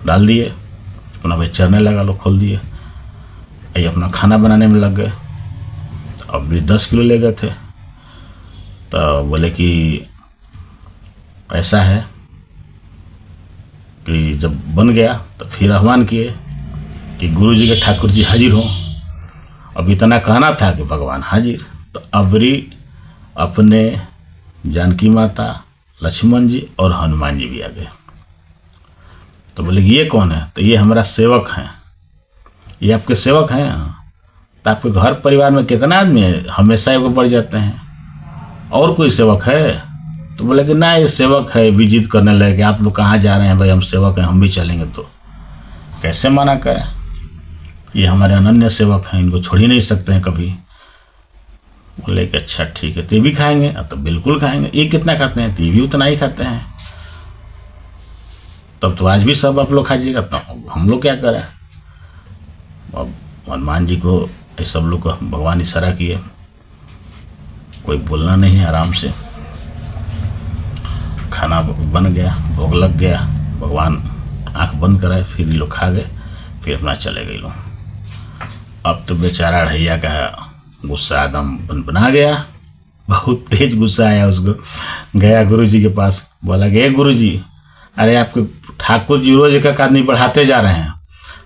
डाल दिए, अपना भाई चरने लगा, लोग खोल दिए, ये अपना खाना बनाने में लग गए। अब भी 10 किलो ले गए थे। तो बोले कि ऐसा है कि जब बन गया तो फिर आह्वान किए कि गुरु जी के ठाकुर जी हाजिर हों। अब इतना कहना था कि भगवान हाजिर। तो अबरी अपने जानकी माता, लक्ष्मण जी और हनुमान जी भी आ गए। तो बोले ये कौन है? तो ये हमारा सेवक हैं। ये आपके सेवक हैं? तो आपके घर परिवार में कितना आदमी है? हमेशा एगो बढ़ जाते हैं। और कोई सेवक है? तो बोले कि ना, ये सेवक है। भी जिद करने लगे कि आप लोग कहाँ जा रहे हैं? भाई हम सेवक हैं, हम भी चलेंगे। तो कैसे मना करें? ये हमारे अनन्य सेवक हैं, इनको छोड़ ही नहीं सकते हैं कभी। बोले कि अच्छा ठीक है, तो ये भी खाएंगे? तो बिल्कुल खाएंगे। ये कितना खाते हैं? तो ये भी उतना ही खाते हैं। तब तो आज भी सब आप लोग खाइएगा, तो हम लोग क्या करें? अब हनुमान जी को सब लोग को भगवान इशारा किए, कोई बोलना नहीं है, आराम से खाना बन गया, भोग लग गया। भगवान आंख बंद कराए, फिर ये लोग खा गए, फिर अपना चले गए लोग। अब तो बेचारा ढैया का गुस्सा एकदम बना गया, बहुत तेज गुस्सा आया उसको। गया गुरु जी के पास, बोला कि गुरु जी, अरे आपके ठाकुर जी रोज एक आदमी बढ़ाते जा रहे हैं,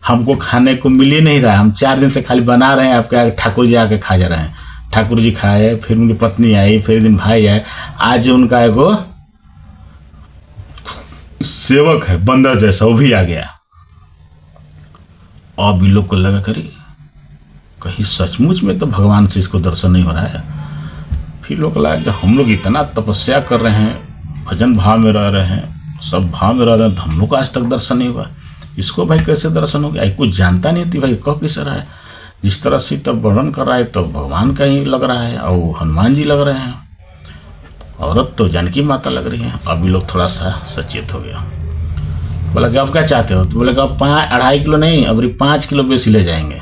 हमको खाने को मिल ही नहीं रहा। हम 4 दिन से खाली बना रहे हैं, आपके आगे ठाकुर जी आके खा जा रहे हैं। ठाकुर जी खाए, फिर उनकी पत्नी आई, फिर एक दिन भाई आए, आज उनका एगो सेवक है बंदर जैसा, वो भी आ गया। अब इन लोग को लगा करी कहीं सचमुच में तो भगवान से इसको दर्शन नहीं हो रहा है। फिर लोग लगा कि हम लोग इतना तपस्या कर रहे हैं, भजन भाव में रह रहे हैं, सब भाव में रह रहे हैं, तो हम लोग को आज तक दर्शन नहीं हुआ, इसको भाई कैसे दर्शन हो गया? कुछ जानता नहीं थी भाई, कब किस रहा है। जिस तरह से तब वर्णन कर रहा है तो भगवान का ही लग रहा है, और हनुमान जी लग रहे हैं, औरत तो जानकी माता लग रही है। अभी लोग थोड़ा सा सचेत हो गया। बोला कि आप क्या चाहते हो? तो बोले कि आप 2.5 किलो नहीं, अभी 5 किलो बेसी ले जाएंगे।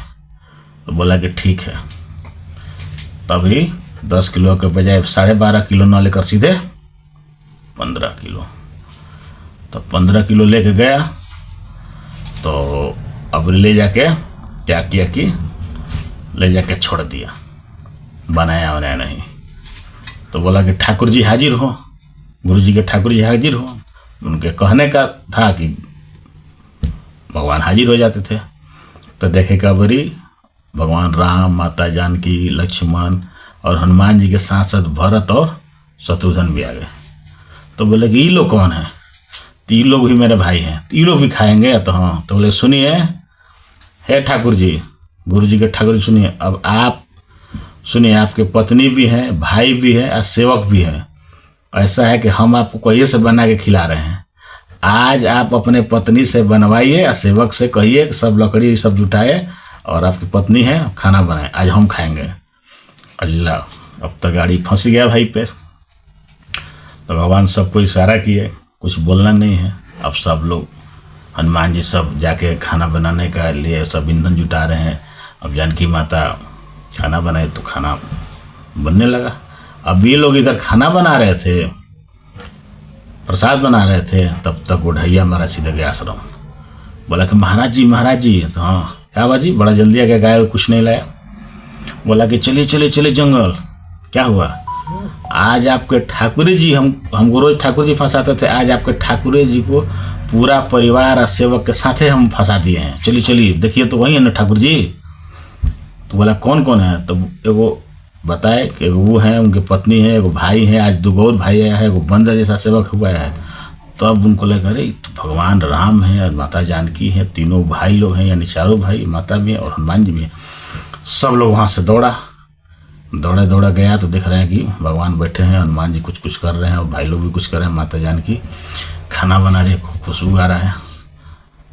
तो बोला कि ठीक है। तभी 10 किलो के बजाय 12.5 किलो न लेकर सीधे 15 किलो। तो 15 किलो लेके गया। तो अब ले जाके क्या किया कि ले जाके छोड़ दिया, बनाया बनाया नहीं। तो बोला कि ठाकुर जी हाजिर हो, गुरु जी के ठाकुर जी हाजिर हो। उनके कहने का था कि भगवान हाजिर हो जाते थे। तो देखे कबरी भगवान राम, माता जानकी, लक्ष्मण और हनुमान जी के साथ साथ भरत और शत्रुघ्न भी आ गए। तो बोले कि ये लोग कौन है? तो ये लोग भी मेरे भाई हैं, तो ये लोग भी खाएंगे? तो हाँ। तो बोले सुनिए, हे ठाकुर जी, गुरु जी के ठाकुर जी सुनिए, अब आप सुनिए, आपके पत्नी भी हैं, भाई भी है और सेवक भी है। ऐसा है कि हम आपको कहिए से बना के खिला रहे हैं। आज आप अपने पत्नी से बनवाइए और सेवक से कहिए कि सब लकड़ी सब जुटाए और आपकी पत्नी है खाना बनाए, आज हम खाएंगे। अल्लाह, अब तो गाड़ी फंस गया भाई पे। तो भगवान सबको इशारा किए, कुछ बोलना नहीं है। अब सब लोग, हनुमान जी सब जाके खाना बनाने का लिए सब ईंधन जुटा रहे हैं। अब जानकी माता खाना बनाए तो खाना बनने लगा। अब ये लोग इधर खाना बना रहे थे, प्रसाद बना रहे थे, तब तक वो ढैया महाराज सीधे गया आश्रम। बोला कि महाराज जी। तो हाँ, क्या बाजी, बड़ा जल्दी आ गया, गाय कुछ नहीं लाया। बोला कि चलिए जंगल। क्या हुआ? आज आपके ठाकुर जी, हमको रोज ठाकुर जी फंसाते थे, आज आपके ठाकुर जी को पूरा परिवार और सेवक के साथ ही हम फंसा दिए हैं। चलिए देखिए, तो वही है ना ठाकुर जी। तो बोला कौन कौन है? तो एगो बताए कि एगो वो है, उनकी पत्नी है, एगो भाई है, आज 2 और भाई आया है, एगो बंदर जैसा सेवक हुआ है। तो अब उनको लगा अरे तो भगवान राम है और माता जानकी है, तीनों भाई लोग हैं, यानी चारों भाई, माता भी है और हनुमान जी भी है। सब लोग वहाँ से दौड़ा गया तो देख रहे हैं कि भगवान बैठे हैं, हनुमान जी कुछ कर रहे हैं और भाई लोग भी कुछ कर रहे हैं, माता जानकी खाना बना रही है, खूब खुशबू आ रहा है।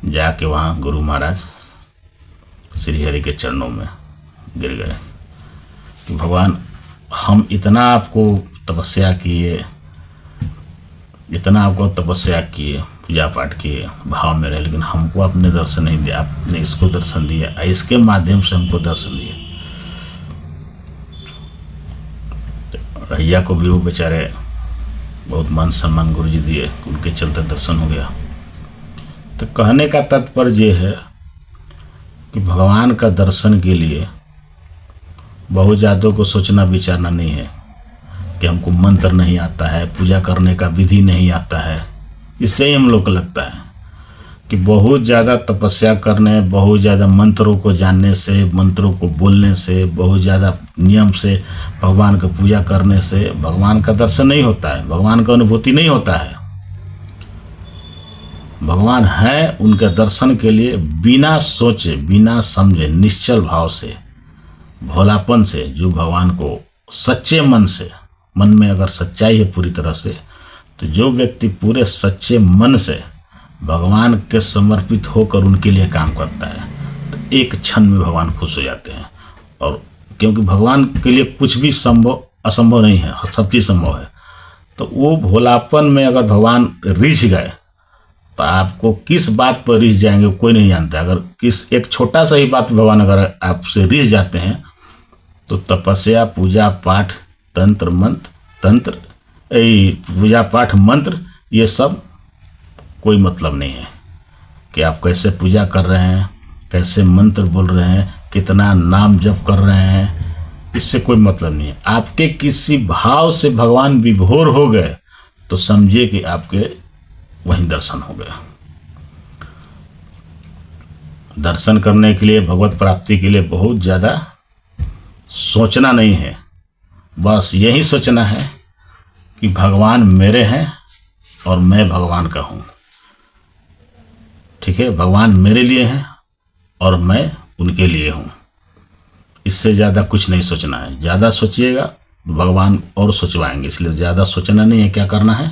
जाके वहाँ गुरु महाराज श्री हरि के चरणों में गिर गए। भगवान, हम इतना आपको तपस्या किए, पूजा पाठ किए, भाव में रहे, लेकिन हमको आपने दर्शन नहीं दिया। आपने इसको दर्शन दिया, इसके माध्यम से हमको दर्शन दिया। रैया को भी वो बेचारे बहुत मान सम्मान गुरु जी दिए, उनके चलते दर्शन हो गया। तो कहने का तात्पर्य ये है कि भगवान का दर्शन के लिए बहुत ज़्यादा को सोचना विचारना नहीं है कि हमको मंत्र नहीं आता है, पूजा करने का विधि नहीं आता है। इससे ही हम लोग को लगता है कि बहुत ज़्यादा तपस्या करने, बहुत ज़्यादा मंत्रों को जानने से, मंत्रों को बोलने से, बहुत ज़्यादा नियम से भगवान की पूजा करने से भगवान का दर्शन नहीं होता है, भगवान का अनुभूति नहीं होता है। भगवान है, उनके दर्शन के लिए बिना सोचे, बिना समझे, निश्चल भाव से, भोलापन से, जो भगवान को सच्चे मन से, मन में अगर सच्चाई है पूरी तरह से, तो जो व्यक्ति पूरे सच्चे मन से भगवान के समर्पित होकर उनके लिए काम करता है, तो एक क्षण में भगवान खुश हो जाते हैं। और क्योंकि भगवान के लिए कुछ भी असंभव नहीं है, सब चीज़ संभव है। तो वो भोलापन में अगर भगवान रिझ गए तो आपको किस बात पर रिझ जाएंगे कोई नहीं जानता। अगर किस एक छोटा सा ही बात पर भगवान अगर आपसे रिझ जाते हैं तो तपस्या, पूजा पाठ, तंत्र मंत्र, पूजा पाठ, मंत्र, ये सब कोई मतलब नहीं है कि आप कैसे पूजा कर रहे हैं, कैसे मंत्र बोल रहे हैं, कितना नाम जप कर रहे हैं, इससे कोई मतलब नहीं है। आपके किसी भाव से भगवान विभोर हो गए तो समझिए कि आपके वहीं दर्शन हो गए। दर्शन करने के लिए, भगवत प्राप्ति के लिए बहुत ज़्यादा सोचना नहीं है, बस यही सोचना है कि भगवान मेरे हैं और मैं भगवान का हूँ। ठीक है, भगवान मेरे लिए हैं और मैं उनके लिए हूँ। इससे ज़्यादा कुछ नहीं सोचना है। ज़्यादा सोचिएगा तो भगवान और सोचवाएंगे, इसलिए ज़्यादा सोचना नहीं है। क्या करना है,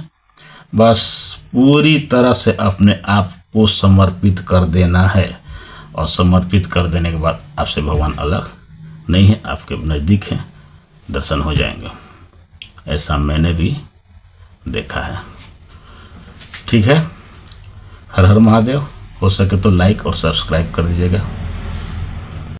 बस पूरी तरह से अपने आप को समर्पित कर देना है। और समर्पित कर देने के बाद आपसे भगवान अलग नहीं है, आपके नज़दीक हैं, दर्शन हो जाएंगे। ऐसा मैंने भी देखा है। ठीक है, हर हर महादेव। हो सके तो लाइक और सब्सक्राइब कर दीजिएगा।